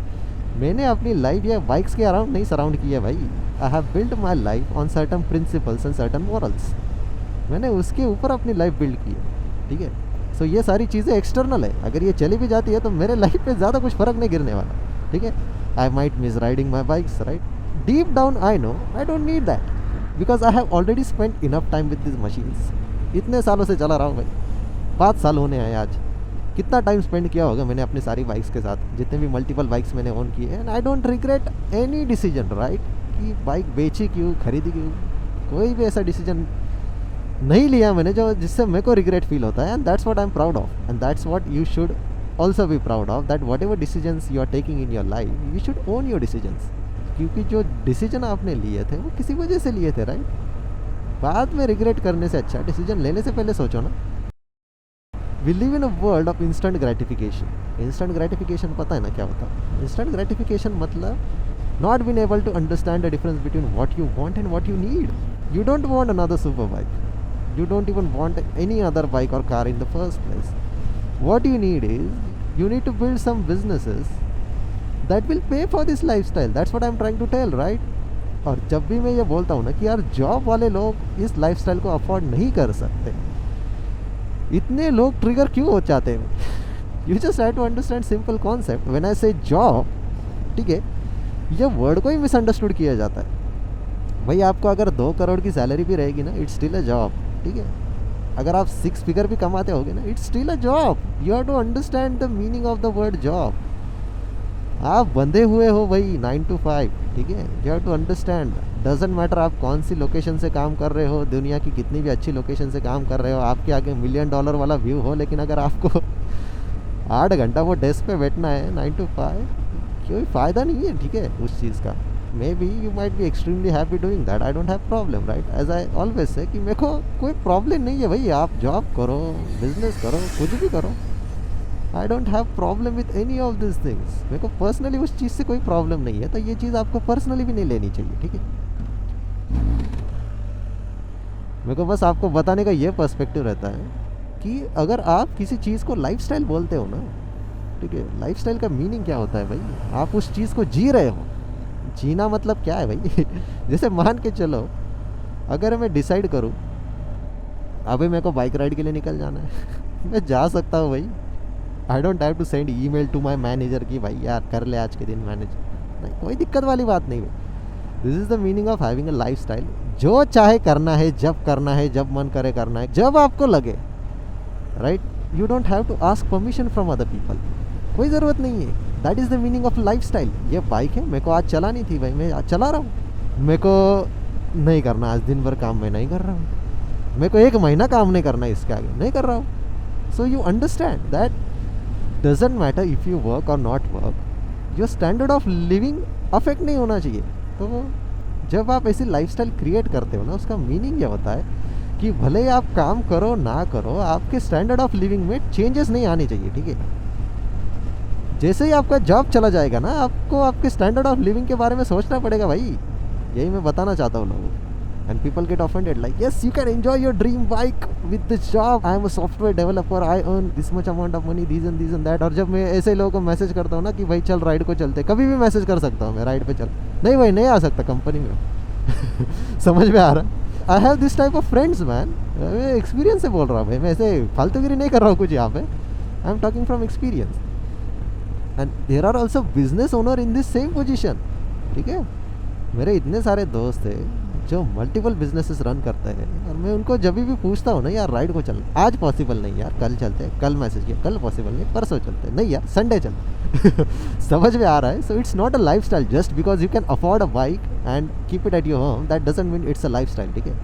[SPEAKER 1] मैंने अपनी लाइफ ये बाइक्स के अराउंड नहीं सराउंड की है भाई। I have build my life on certain principles and certain morals, मैंने उसके ऊपर अपनी लाइफ बिल्ड की है, ठीक है? सो ये सारी चीज़ें एक्सटर्नल है, अगर ये चली भी जाती है तो मेरे लाइफ पे ज़्यादा कुछ फ़र्क नहीं गिरने वाला, ठीक है? I might miss riding my bikes, right? Deep down I know I don't need that because I have already spent enough time with these machines. इतने सालों से चला रहा हूँ भाई, 5 साल होने आए आज. कितना टाइम स्पेंड किया होगा मैंने अपनी सारी बाइक्स के साथ, जितने भी मल्टीपल बाइक्स मैंने ओन किए. And I don't regret any decision, right? कि बाइक बेची क्यों, खरीदी क्यों, कोई भी ऐसा डिसीजन नहीं लिया मैंने जो जिससे मेरे को रिग्रेट फील होता है. And that's what I am proud of, and that's what you should also be proud of, that whatever decisions you are taking in your life, you should own your decisions. क्योंकि जो decision आपने लिए थे वो किसी वजह से लिए थे, राइट? बाद में रिग्रेट करने से अच्छा डिसीजन लेने से पहले सोचो ना. We live in a world of instant gratification. Instant gratification पता है ना क्या होता है? इंस्टेंट ग्रेटिफिकेशन मतलब not been able to understand the difference between what you want and what you need. You don't want another super bike, you don't even want any other bike or car in the first place. What you need is you need to build some businesses that will pay for this lifestyle. That's what I'm trying to tell, right? और जब भी मैं ये बोलता हूँ ना कि यार जॉब वाले लोग इस लाइफस्टाइल को अफोर्ड नहीं कर सकते, इतने लोग ट्रिगर क्यों हो जाते हैं? You just have to understand simple concept. When I say job, ठीक है, ये वर्ड को ही मिसअंडरस्टूड किया जाता है. भाई आपको अगर 2 करोड़ की सैलरी भी रहेगी ना, इट्स स्टिल अ जॉब, ठीक है? अगर आप 6 फिगर भी कमाते होगे ना, it's still a job. You have to understand the meaning of the word job. आप बंधे हुए हो भाई 9 to 5, ठीक है? You have to understand, doesn't matter आप कौन सी लोकेशन से काम कर रहे हो, दुनिया की कितनी भी अच्छी लोकेशन से काम कर रहे हो, आपके आगे $1 million वाला व्यू हो, लेकिन अगर आपको 8 घंटा वो डेस्क पे बैठना है 9 to 5, कोई फ़ायदा नहीं है, ठीक है, उस चीज़ का. Maybe you might be extremely happy doing that. I don't have problem, right? As I always say कि मेरे को कोई प्रॉब्लम नहीं है भाई, आप जॉब करो, बिजनेस करो, कुछ भी करो. I don't have problem with any of these things. मेरे को पर्सनली उस चीज़ से कोई प्रॉब्लम नहीं है, तो ये चीज़ आपको पर्सनली भी नहीं लेनी चाहिए, ठीक है? मेरे को बस आपको बताने का ये पर्सपेक्टिव रहता है कि अगर आप किसी चीज़ को लाइफस्टाइल बोलते हो ना, ठीक है, लाइफस्टाइल का मीनिंग क्या होता है भाई? आप उस चीज़ को जी रहे हो. जीना मतलब क्या है भाई? जैसे मान के चलो, अगर मैं डिसाइड करूँ अभी मेरे को बाइक राइड के लिए निकल जाना है मैं जा सकता हूँ भाई. I don't have to send email to my manager कि भाई यार कर ले आज के दिन मैनेज. नहीं, कोई दिक्कत वाली बात नहीं भाई. This is the meaning of having a lifestyle. जो चाहे करना है, जब करना है, जब मन करे करना है, जब आपको लगे, right? You don't have to ask permission from other people. कोई ज़रूरत नहीं है. That is the meaning of lifestyle. ये बाइक है, मेरे को आज चलानी थी भाई, मैं आज चला रहा हूँ. मेरे को नहीं करना आज दिन भर काम, मैं नहीं कर रहा हूँ. मेरे को 1 महीना काम नहीं करना, इसके आगे नहीं कर रहा हूँ. So you understand that doesn't matter if you work और not work, your standard of living affect नहीं होना चाहिए. तो जब आप ऐसी लाइफस्टाइल क्रिएट करते हो ना, उसका मीनिंग ये होता है कि भले ही आप काम करो ना करो, आपके स्टैंडर्ड ऑफ लिविंग में चेंजेस नहीं आने चाहिए, ठीक है? जैसे ही आपका जॉब चला जाएगा ना, आपको आपके स्टैंडर्ड ऑफ लिविंग के बारे में सोचना पड़ेगा भाई. यही मैं बताना चाहता हूँ लोगों को. And people get offended like yes you can enjoy your dream bike with this job, I am a software developer, I earn this much amount of money, this and that. और जब मैं ऐसे लोगों को मैसेज करता हूँ ना कि भाई चल राइड को चलते, कभी भी मैसेज कर सकता हूँ मैं, राइड पे चल. नहीं भाई नहीं आ सकता कंपनी में. समझ में आ रहा है? I have this type of friends man. मैं एक्सपीरियंस से बोल रहा हूँ भाई, मैं ऐसे फालतूगिरी नहीं कर रहा हूँ कुछ यहाँ पे. I am talking from experience. And there are also business owner in this same position, ठीक है? मेरे इतने सारे दोस्त हैं जो मल्टीपल बिजनेसेस रन करते हैं, और मैं उनको जब भी पूछता हूँ ना यार राइड को चल, आज पॉसिबल नहीं यार, कल चलते हैं, कल मैसेज किया, कल पॉसिबल नहीं, परसों चलते हैं, नहीं यार संडे चलते. समझ में आ रहा है? So it's not a lifestyle. Just because you can afford a bike and keep it at your home, that doesn't mean it's a lifestyle, ठीक है?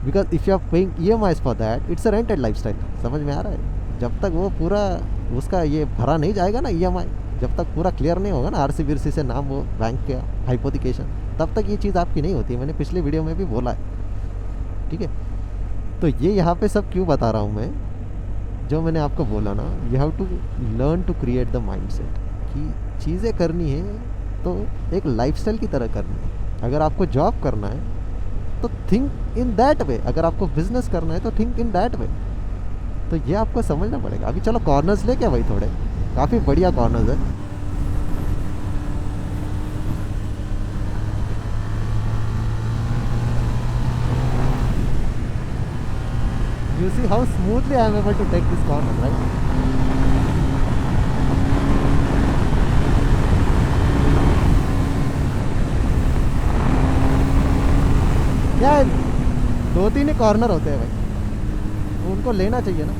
[SPEAKER 1] Because if you are paying EMIs for that, it's a rented lifestyle. समझ में आ रहा है? जब तक वो पूरा उसका ये भरा नहीं जाएगा ना EMI, जब तक पूरा क्लियर नहीं होगा ना RC से नाम वो बैंक का हाइपोथिकेशन, तब तक ये चीज़ आपकी नहीं होती है. मैंने पिछले वीडियो में भी बोला है, ठीक है? तो ये यहाँ पे सब क्यों बता रहा हूँ मैं, जो मैंने आपको बोला ना, you have to learn to create the mindset कि चीज़ें करनी है तो एक लाइफस्टाइल की तरह करनी है. अगर आपको जॉब करना है तो थिंक इन दैट वे, अगर आपको बिजनेस करना है तो थिंक इन दैट वे. तो ये आपको समझना पड़ेगा. अभी चलो कॉर्नर्स लेके भाई, थोड़े काफ़ी बढ़िया कॉर्नर्स है. You see how smoothly I am able to take this corner, right? क्या है, 2-3 ही कॉर्नर होते हैं भाई, उनको लेना चाहिए ना।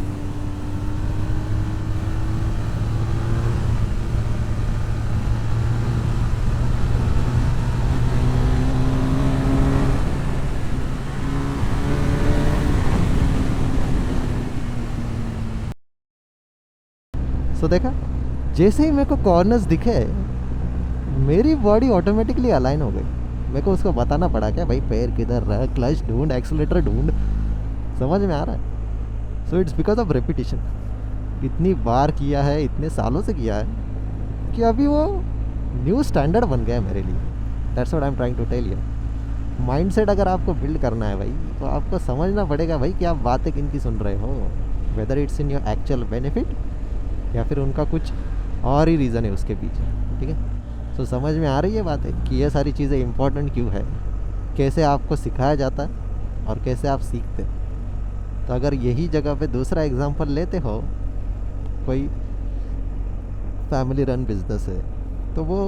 [SPEAKER 1] सो देखा, जैसे ही मेरे को कॉर्नर्स दिखे मेरी बॉडी ऑटोमेटिकली अलाइन हो गई। मेरे को उसको बताना पड़ा क्या भाई पैर किधर रहा, क्लच ढूंढ, एक्सीलरेटर ढूंढ, समझ में आ रहा है। So it's because of repetition. इतनी बार किया है, इतने सालों से किया है कि अभी वो न्यू स्टैंडर्ड बन गया है मेरे लिए। That's what I am trying to tell you. Mindset अगर आपको बिल्ड करना है भाई, तो आपको समझना पड़ेगा भाई कि आप बातें किन की सुन रहे हो, whether it's in your actual benefit या फिर उनका कुछ और ही रीज़न है उसके पीछे। ठीक है, तो समझ में आ रही है बात है कि ये सारी चीज़ें इंपॉर्टेंट क्यों है, कैसे आपको सिखाया जाता है और कैसे आप सीखते हो। तो अगर यही जगह पे दूसरा एग्जांपल लेते हो, कोई फैमिली रन बिजनेस है, तो वो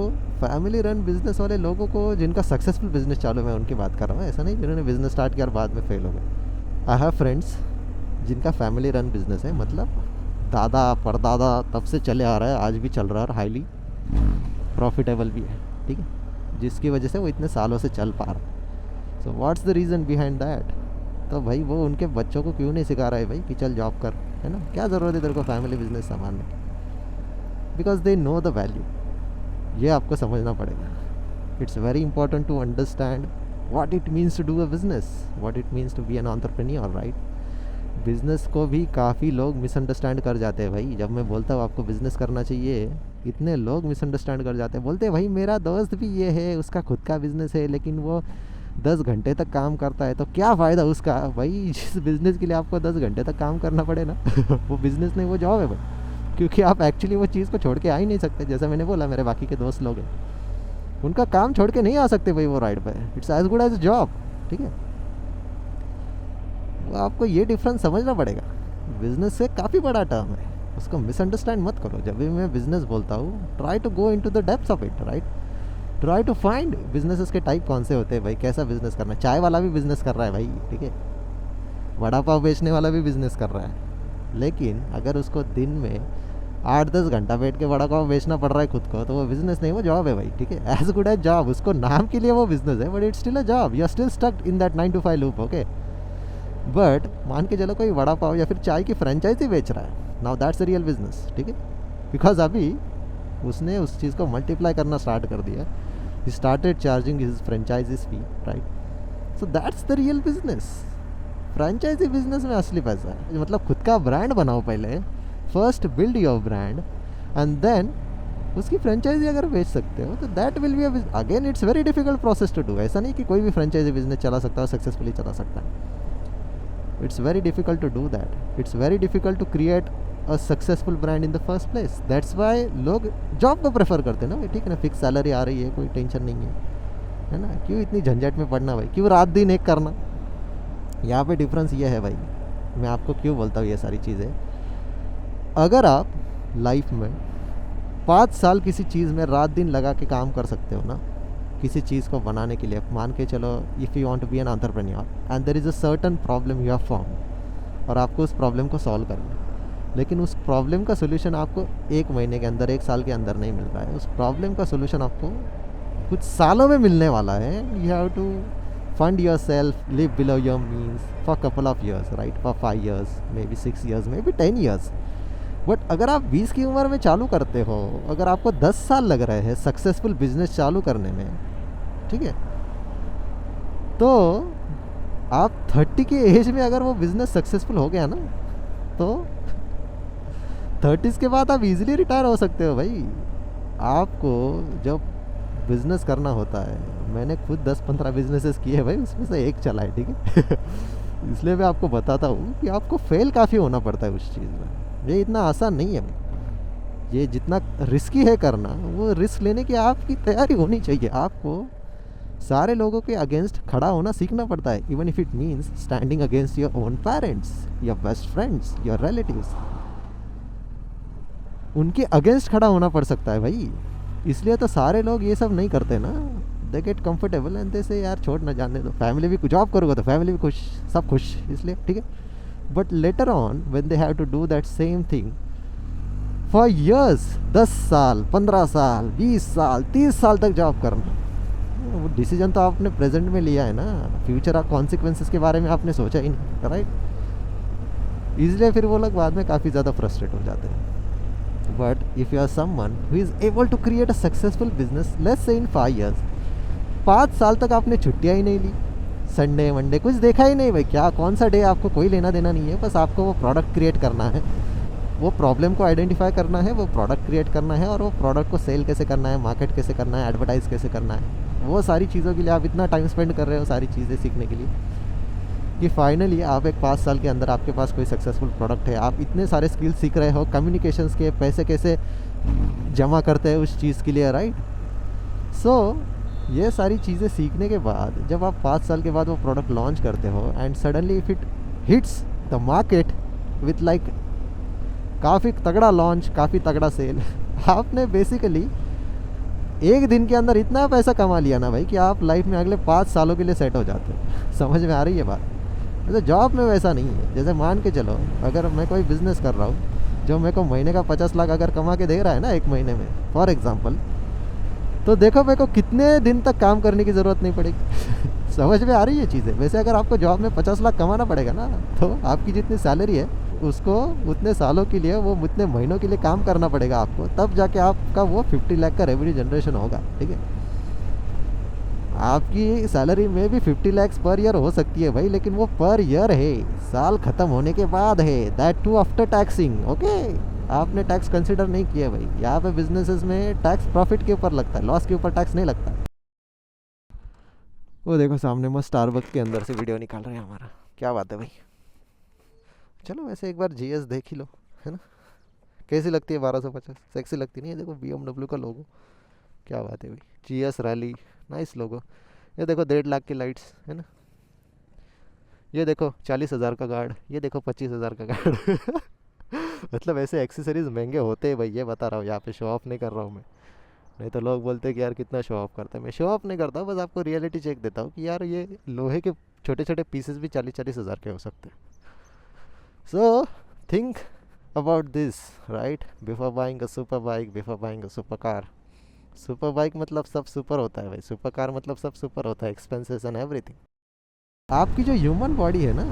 [SPEAKER 1] फैमिली रन बिजनेस वाले लोगों को जिनका सक्सेसफुल बिजनेस चालू है, मैं उनकी बात कर रहा हूँ, ऐसा नहीं जिन्होंने बिजनेस स्टार्ट किया और बाद में फेल हो गए। आई हैव फ्रेंड्स जिनका फैमिली रन बिजनेस है, मतलब दादा परदादा तब से चले आ रहा है, आज भी चल रहा है और हाईली प्रॉफिटेबल भी है। ठीक है, जिसकी वजह से वो इतने सालों से चल पा रहा है। So what's the reason behind that? तो भाई वो उनके बच्चों को क्यों नहीं सिखा रहा है भाई कि चल जॉब कर, है ना, क्या ज़रूरत है तेरे को फैमिली बिजनेस संभालने की? Because they know the value. ये आपको समझना पड़ेगा। It's very important to understand what it means to do a business, what it means to be an entrepreneur, right. Business को भी काफ़ी लोग मिसअंडरस्टैंड कर जाते हैं भाई। जब मैं बोलता हूँ आपको बिज़नेस करना चाहिए, इतने लोग मिसअंडरस्टैंड कर जाते हैं, बोलते हैं भाई मेरा दोस्त भी ये है, उसका खुद का बिज़नेस है, लेकिन वो 10 घंटे तक काम करता है, तो क्या फ़ायदा उसका? भाई जिस बिज़नेस के लिए आपको 10 घंटे तक काम करना पड़े ना वो बिज़नेस नहीं, वो जॉब है भाई। क्योंकि आप एक्चुअली वो चीज़ को छोड़ के आ ही नहीं सकते। जैसे मैंने बोला, मेरे बाकी के दोस्त लोग हैं, उनका काम छोड़ के नहीं आ सकते भाई वो राइड पे। It's as good as job. ठीक है, तो आपको ये डिफरेंस समझना पड़ेगा। बिज़नेस से काफ़ी बड़ा टर्म है, उसको मिसअंडरस्टैंड मत करो। जब भी मैं बिज़नेस बोलता हूँ, try to go into the depths of it, right. Try to find businesses के टाइप कौन से होते हैं भाई, कैसा बिज़नेस करना है। चाय वाला भी बिज़नेस कर रहा है भाई, ठीक है, वड़ा पाव बेचने वाला भी बिज़नेस कर रहा है, लेकिन अगर उसको दिन में 8-10 घंटा बैठ के वड़ा पाव बेचना पड़ रहा है खुद को, तो वो बिज़नेस नहीं, वो जॉब है भाई। ठीक है, एज गुड एज जॉब। उसको नाम के लिए वो बिज़नेस है, but it's still a job. You are still stuck in that 9 to 5 loop. Okay, but मान के चलो कोई वड़ा पाव या फिर चाय की फ्रेंचाइजी बेच रहा है, now that's a real business. ठीक है, बिकॉज अभी उसने उस चीज़ को मल्टीप्लाई करना स्टार्ट कर दिया। He started charging his franchisees fee, right. So that's the real business. Franchisee business में असली पैसा है। मतलब खुद का ब्रांड बनाओ पहले, first build your brand and then उसकी फ्रेंचाइजी अगर बेच सकते हो तो that will be again it's very difficult process to do. ऐसा नहीं कि कोई भी फ्रेंचाइजी बिजनेस चला सकता है, सक्सेसफुली चला सकता है। It's very difficult to do that. It's very difficult to create a successful brand in the first place. That's why लोग जॉब को प्रेफर करते हैं ना। ठीक है ना, फिक्स सैलरी आ रही है, कोई टेंशन नहीं है ना। क्यों इतनी झंझट में पड़ना भाई, क्यों रात दिन एक करना? यहाँ पे डिफरेंस ये है भाई, मैं आपको क्यों बोलता हूँ ये सारी चीज़ें। अगर आप लाइफ में 5 साल किसी चीज़ में रात दिन लगा के काम कर सकते हो ना, किसी चीज़ को बनाने के लिए, मान के चलो if you want to be an entrepreneur and there is a certain problem you have found, और आपको उस प्रॉब्लम को सॉल्व करना है, लेकिन उस प्रॉब्लम का सोल्यूशन आपको 1 महीने के अंदर, 1 साल के अंदर नहीं मिल रहा है। उस प्रॉब्लम का सोल्यूशन आपको कुछ सालों में मिलने वाला है। You have to fund yourself, live below your means for couple of years, right, for 5 years, maybe 6 years, maybe 10 years। But अगर आप 20 की उम्र में चालू करते हो, अगर आपको 10 साल लग रहे हैं सक्सेसफुल बिजनेस चालू करने में, ठीक है, तो आप 30 की एज में अगर वो बिज़नेस सक्सेसफुल हो गया ना, तो 30s के बाद आप इजीली रिटायर हो सकते हो भाई। आपको जब बिज़नेस करना होता है, मैंने खुद 10-15 बिजनेसेस किए भाई, उसमें से एक चला है, ठीक है इसलिए मैं आपको बताता हूँ कि आपको फेल काफ़ी होना पड़ता है उस चीज़ में। ये इतना आसान नहीं है भाई। ये जितना रिस्की है करना, वो रिस्क लेने की आपकी तैयारी होनी चाहिए। आपको सारे लोगों के अगेंस्ट खड़ा होना सीखना पड़ता है, even if it means standing against your own parents, your best friends, your relatives. उनके अगेंस्ट खड़ा होना पड़ सकता है भाई। इसलिए तो सारे लोग ये सब नहीं करते ना। They get comfortable and they से यार छोड़ ना, जाने दो, फैमिली भी, जॉब करूँगा तो फैमिली भी खुश, सब खुश, इसलिए ठीक है. But later on when they have to do that same thing for years, 10 साल, 15 साल, 20 साल, 30 साल तक जॉब करना, वो डिसीजन तो आपने प्रेजेंट में लिया है ना, फ्यूचर कॉन्सिक्वेंसेस के बारे में आपने सोचा ही नहीं, राइट. इसलिए फिर वो लोग बाद में काफ़ी ज़्यादा फ्रस्ट्रेट हो जाते हैं. But if you are someone who is able to create a successful business, let's say in 5 years, 5 साल तक आपने छुट्टियाँ ही नहीं ली, संडे मंडे कुछ देखा ही नहीं भाई, क्या कौन सा डे आपको कोई लेना देना नहीं है, बस आपको वो प्रोडक्ट क्रिएट करना है, वो प्रॉब्लम को आइडेंटिफाई करना है, वो प्रोडक्ट क्रिएट करना है, और वो प्रोडक्ट को सेल कैसे करना है, मार्केट कैसे करना है, एडवर्टाइज़ कैसे करना है, वो सारी चीज़ों के लिए आप इतना टाइम स्पेंड कर रहे हो सारी चीज़ें सीखने के लिए, कि फाइनली आप एक 5 साल के अंदर आपके पास कोई सक्सेसफुल प्रोडक्ट है, आप इतने सारे स्किल्स सीख रहे हो, कम्युनिकेशंस के, पैसे कैसे जमा करते हैं उस चीज़ के लिए, राइट. सो ये सारी चीज़ें सीखने के बाद जब आप 5 साल के बाद वो प्रोडक्ट लॉन्च करते हो and suddenly if it hits the market with like काफ़ी तगड़ा लॉन्च, काफ़ी तगड़ा सेल, आपने बेसिकली एक दिन के अंदर इतना पैसा कमा लिया ना भाई कि आप लाइफ में अगले 5 सालों के लिए सेट हो जाते हो. समझ में आ रही है बात. जैसे जॉब में वैसा नहीं है. जैसे मान के चलो अगर मैं कोई बिज़नेस कर रहा हूँ जो मेरे को महीने का 50 लाख अगर कमा के दे रहा है ना एक महीने में फॉर एग्ज़ाम्पल, तो देखो मेरे को कितने दिन तक काम करने की ज़रूरत नहीं पड़ेगी. समझ में आ रही है चीज़ें. वैसे अगर आपको जॉब में 50 लाख कमाना पड़ेगा ना, तो आपकी जितनी सैलरी है उसको उतने सालों के लिए, वो उतने महीनों के लिए काम करना पड़ेगा आपको, तब जाके आपका वो 50 लाख का रेवेन्यू जनरेशन होगा. ठीक है, आपकी सैलरी में भी 50 लाख पर ईयर हो सकती है भाई, लेकिन वो पर ईयर है, साल ख़त्म होने के बाद है, that too after taxing. Okay, आपने टैक्स कंसिडर नहीं किया भाई. यहाँ पे बिजनेसेस में टैक्स प्रॉफिट के ऊपर लगता है, लॉस के ऊपर टैक्स नहीं लगता. वो देखो सामने मस्त स्टारबक्स के अंदर से वीडियो निकाल रहे हैं हमारा. क्या बात है भाई. चलो वैसे एक बार जीएस देख ही लो, है ना. कैसी लगती है 1250? सेक्सी लगती नहीं है. देखो BMW का लोगो, क्या बात है भाई. जीएस रैली, नाइस लोगो. ये देखो 1.5 लाख की लाइट्स, है ना. ये देखो 40,000 का गार्ड, ये देखो 25,000 का गार्ड. मतलब ऐसे एक्सेसरीज महंगे होते हैं भाई, ये बता रहा हूँ. यहाँ पे शो ऑफ नहीं कर रहा हूँ मैं, नहीं तो लोग बोलते हैं कि यार कितना शो ऑफ करता है. मैं शो ऑफ नहीं करता हूँ, बस आपको रियलिटी चेक देता हूँ कि यार ये लोहे के छोटे छोटे पीसेस भी 40-40 हज़ार के हो सकते हैं. So think about this, right? Before buying a super bike, before buying a super car. Super bike मतलब सब सुपर होता है भाई, सुपर कार मतलब सब सुपर होता है, एक्सपेंसेस एंड एवरीथिंग. आपकी जो ह्यूमन बॉडी है ना,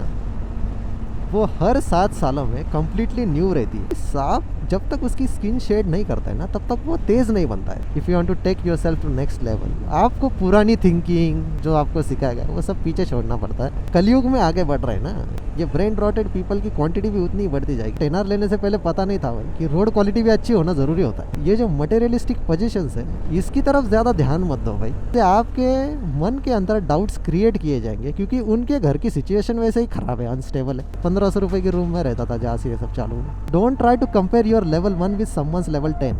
[SPEAKER 1] वो हर 7 सालों में कम्प्लीटली न्यू रहती है. सांप जब तक उसकी स्किन शेड नहीं करता है ना, तब तक वो तेज़ नहीं बनता है. If you want to take yourself to next level, आपको पुरानी थिंकिंग जो आपको सिखाया गया वो सब पीछे छोड़ना पड़ता है. कलयुग में आगे बढ़ रहे हैं ना, ये ब्रेन रॉटेड पीपल की क्वांटिटी भी उतनी बढ़ती जाएगी. टेनर लेने से पहले पता नहीं था भाई कि रोड क्वालिटी भी अच्छी होना ज़रूरी होता है. ये जो मटेरियलिस्टिक पोजीशंस है, इसकी तरफ ज़्यादा ध्यान मत दो भाई. तो आपके मन के अंदर डाउट्स क्रिएट किए जाएंगे, क्योंकि उनके घर की सिचुएशन वैसे ही ख़राब है, अनस्टेबल है. 1500 रुपये के रूम में रहता था जहाँ से ये सब चालू है. Don't try to compare your level 1 with someone's level 10.